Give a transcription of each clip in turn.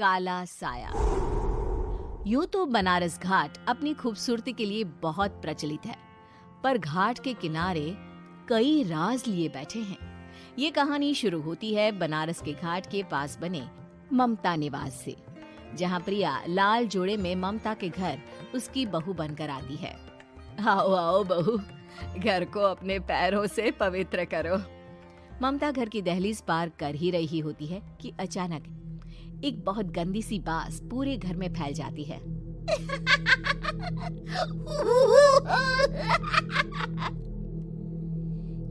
काला साया। यूं तो बनारस घाट अपनी खूबसूरती के लिए बहुत प्रचलित है, पर घाट के किनारे कई राज लिए बैठे हैं। ये कहानी शुरू होती है बनारस के घाट के पास बने ममता निवास से, जहाँ प्रिया लाल जोड़े में ममता के घर उसकी बहू बनकर आती है। आओ आओ बहू, घर को अपने पैरों से पवित्र करो। ममता घर की दहलीज पार कर ही रही होती है कि अचानक एक बहुत गंदी सी बास पूरे घर में फैल जाती है।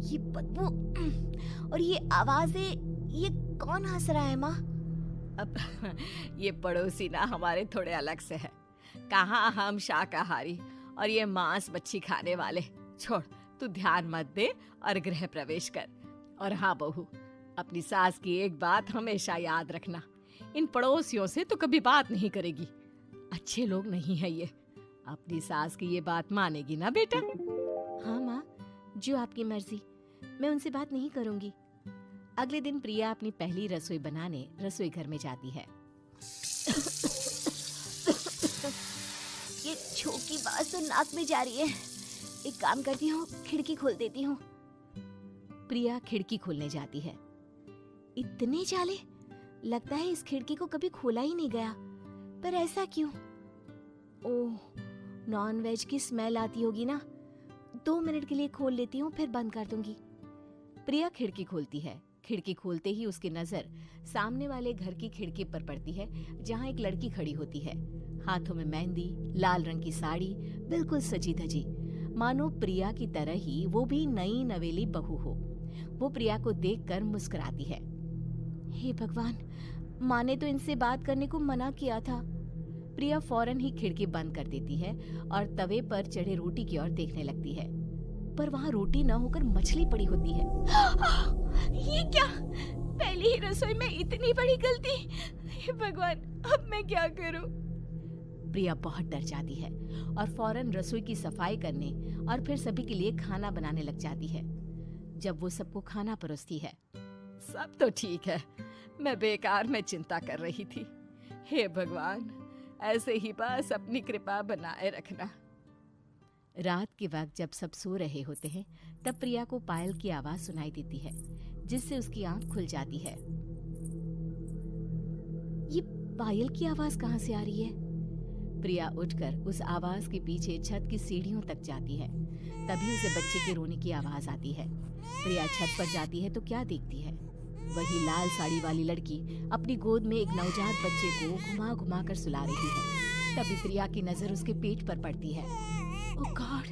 ये बदबू और ये आवाजें, ये कौन हंस रहा है माँ? अब ये पड़ोसी ना हमारे थोड़े अलग से है। कहाँ हम शाकाहारी और ये मांस मच्छी खाने वाले। छोड़, तू ध्यान मत दे और गृह प्रवेश कर। और हाँ बहू, अपनी सास की एक बात हमेशा याद रखना, इन पड़ोसियों से तो कभी बात नहीं करेगी। अच्छे लोग नहीं है ये। अपनी सास की ये बात मानेगी ना बेटा? हाँ माँ, जो आपकी मर्जी, मैं उनसे बात नहीं करूंगी। अगले दिन प्रिया अपनी पहली रसोई बनाने रसोई घर में जाती है। ये छोकी बात तो नाक में जा रही है। एक काम करती हूँ, खिड़की खोल देती हूँ। प्रिया खिड़की खोलने जाती है। इतने जाले, लगता है इस खिड़की को कभी खोला ही नहीं गया। पर ऐसा क्यों? ओह, नॉन वेज की स्मेल आती होगी ना। 2 मिनट के लिए खोल लेती हूँ, फिर बंद कर दूंगी। प्रिया खिड़की खोलती है। खिड़की खोलते ही उसकी नजर सामने वाले घर की खिड़की पर पड़ती है, जहाँ एक लड़की खड़ी होती है। हाथों में मेहंदी, लाल रंग की साड़ी, बिल्कुल सजी धजी, मानो प्रिया की तरह ही वो भी नई नवेली बहू हो। वो प्रिया को देखकर मुस्कुराती है। हे भगवान, माँ ने तो इनसे बात करने को मना किया था। प्रिया फौरन ही खिड़की बंद कर देती है और तवे पर चढ़े रोटी की ओर देखने लगती है, पर वहाँ रोटी न होकर मछली पड़ी होती है। ये क्या? पहली ही रसोई में इतनी बड़ी गलती। हे भगवान, अब मैं क्या करूं? प्रिया बहुत डर जाती है और फौरन रसोई की सफाई करने और फिर सभी के लिए खाना बनाने लग जाती है। जब वो सबको खाना परोसती है, सब तो ठीक है, मैं बेकार में चिंता कर रही थी। हे भगवान, ऐसे ही बस अपनी कृपा बनाए रखना। रात के वक्त जब सब सो रहे होते हैं, तब प्रिया को पायल की आवाज सुनाई देती है, जिससे उसकी आंख खुल जाती है। ये पायल की आवाज कहाँ से आ रही है? प्रिया उठकर उस आवाज के पीछे छत की सीढ़ियों तक जाती है। तभी उसे बच्चे के रोने की आवाज आती है। प्रिया छत पर जाती है तो क्या देखती है? वही लाल साड़ी वाली लड़की अपनी गोद में एक नवजात बच्चे को घुमा घुमा कर सुला रही है। तभी प्रिया की नजर उसके पेट पर पड़ती है। ओह गॉड,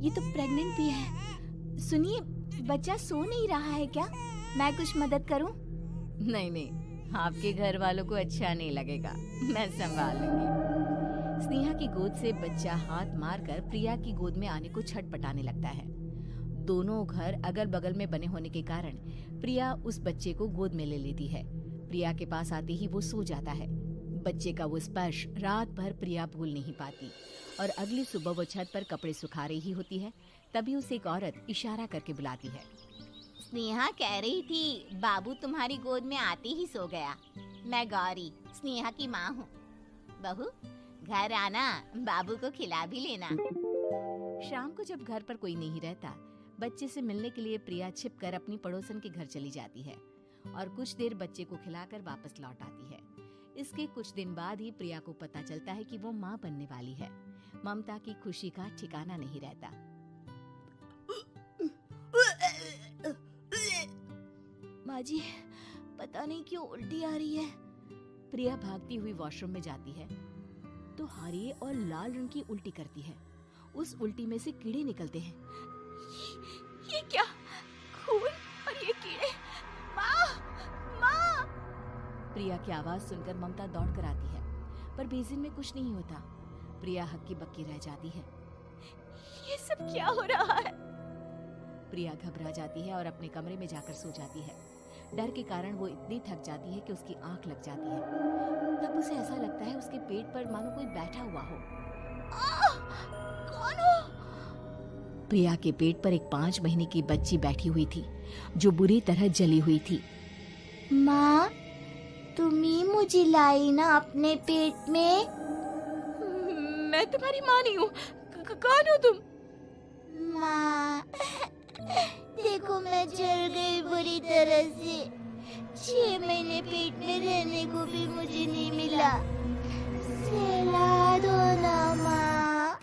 ये तो प्रेग्नेंट भी है। सुनिए, बच्चा सो नहीं रहा है क्या? मैं कुछ मदद करूं? नहीं, आपके घर वालों को अच्छा नहीं लगेगा, मैं संभाल लूंगी। स्नेहा की गोद से बच्चा हाथ मारकर प्रिया की गोद में आने को छटपटाने लगता है। दोनों घर अगल बगल में बने होने के कारण प्रिया उस बच्चे को गोद में ले लेती है। प्रिया के पास आते ही वो सो जाता है। बच्चे का वो स्पर्श रात भर प्रिया भूल नहीं पाती और अगली सुबह वो छत पर कपड़े सुखा रही होती है। तभी उसे एक औरत इशारा करके बुलाती है। स्नेहा कह रही थी बाबू तुम्हारी गोद में आते ही सो गया। मैं गौरी, स्नेहा की माँ हूँ। बहू, घर आना, बाबू को खिला भी लेना। शाम को जब घर पर कोई नहीं रहता, बच्चे से मिलने के लिए प्रिया छिपकर अपनी पड़ोसन के घर चली जाती है और कुछ देर बच्चे को खिलाकर वापस लौट आती है। इसके कुछ दिन बाद ही प्रिया को पता चलता है कि वो माँ बनने वाली है। ममता की खुशी का ठिकाना नहीं रहता। माँ जी, पता नहीं क्यों उल्टी आ रही है। प्रिया भागती हुई वॉशरूम में जाती है तो हरे और लाल रंग की उल्टी करती है। उस उल्टी में से कीड़े निकलते हैं। ये क्या? खून और ये कीड़े! माँ! माँ! प्रिया की आवाज सुनकर ममता दौड़ कर आती है, पर बेसिन में कुछ नहीं होता। प्रिया हक्की बक्की रह जाती है। ये सब क्या हो रहा है? प्रिया घबरा जाती है और अपने कमरे में जाकर सो जाती है। डर के कारण वो इतनी थक जाती है कि उसकी आंख लग जाती है। तब उसे ऐसा लगता है उसके पेट पर मानो कोई बैठा हुआ हो। कौन हो? प्रिया के पेट पर एक 5 महीने की बच्ची बैठी हुई थी, जो बुरी तरह जली हुई थी। माँ, तुम ही मुझे लाई ना अपने पेट में। मैं तुम्हारी माँ नहीं हूँ। कौन हो तुम? माँ, देखो मैं जल गई बुरी तरह से। 6 महीने पेट में रहने को भी मुझे नहीं मिला। सहला दो ना माँ।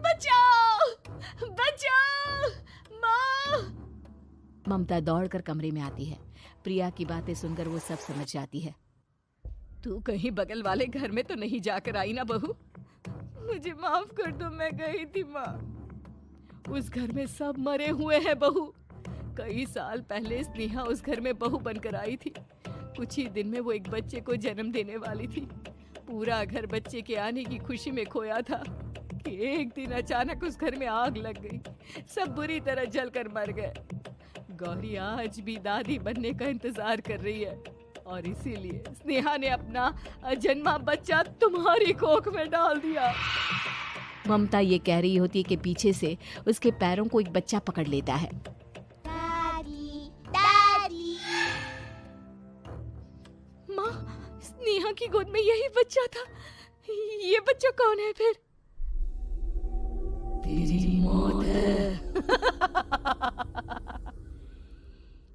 बचाओ, बचाओ, माँ। ममता दौड़कर कमरे में आती है। प्रिया की बातें सुनकर वो सब समझ जाती है। तू कहीं बगल वाले घर में तो नहीं जाकर आई ना बहू? मुझे माफ कर दो, मैं गई थी माँ। उस घर में सब मरे हुए हैं बहू। कई साल पहले स्नेहा उस घर में बहू बनकर आई थी। कुछ ही दिन में वो एक बच्चे को जन्म देने वाली थी। पूरा घर बच्चे के आने की खुशी में खोया था कि एक दिन अचानक उस घर में आग लग गई। सब बुरी तरह जलकर मर गए। गौरी आज भी दादी बनने का इंतजार कर रही है और इसीलिए स्नेहा ने अपना अजन्मा बच्चा तुम्हारी कोख में डाल दिया। ममता ये कह रही होती है कि पीछे से उसके पैरों को एक बच्चा पकड़ लेता है। दादी, दादी। माँ, स्नेहा की गोद में यही बच्चा था। ये बच्चा कौन है फिर? तेरी मौत है।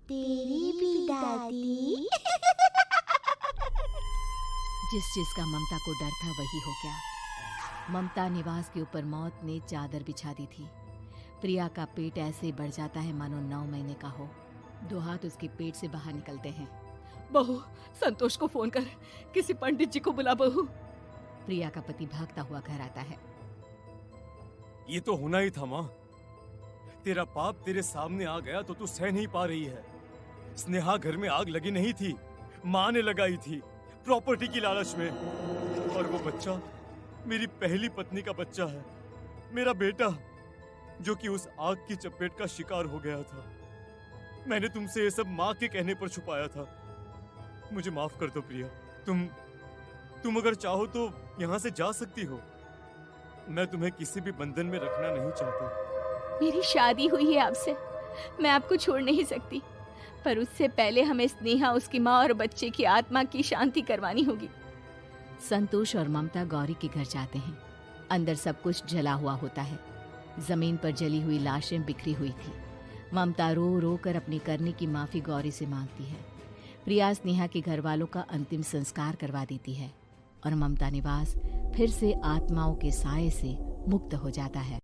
तेरी भी दादी। जिस चीज का ममता को डर था वही हो गया। ममता निवास के ऊपर मौत ने चादर बिछा दी थी। प्रिया का पेट ऐसे बढ़ जाता है मानो 9 महीने का हो। 2 हाथ उसके पेट से बाहर निकलते हैं। बहू, संतोष को फोन कर, किसी पंडित जी को बुला बहू। प्रिया का पति भागता हुआ घर आता है। ये तो होना ही था माँ। तेरा पाप तेरे सामने आ गया तो तू सह नहीं पा रही है। स्नेहा घर में आग लगी नहीं थी, माँ ने लगाई थी प्रॉपर्टी की लालच में। और वो बच्चा मेरी पहली पत्नी का बच्चा है, मेरा बेटा, जो कि उस आग की चपेट का शिकार हो गया था। मैंने तुमसे ये सब माँ के कहने पर छुपाया था। मुझे माफ कर दो प्रिया। तुम अगर चाहो तो यहाँ से जा सकती हो। मैं तुम्हें किसी भी बंधन में रखना नहीं चाहता। मेरी शादी हुई है आपसे, मैं आपको छोड़ नहीं सकती, पर उससे पहले हमें स्नेहा, उसकी माँ और बच्चे की आत्मा की शांति करवानी होगी। संतोष और ममता गौरी के घर जाते हैं। अंदर सब कुछ जला हुआ होता है। जमीन पर जली हुई लाशें बिखरी हुई थी। ममता रो रो कर अपनी करने की माफी गौरी से मांगती है। प्रिया स्नेहा के घर वालों का अंतिम संस्कार करवा देती है और ममता निवास फिर से आत्माओं के साए से मुक्त हो जाता है।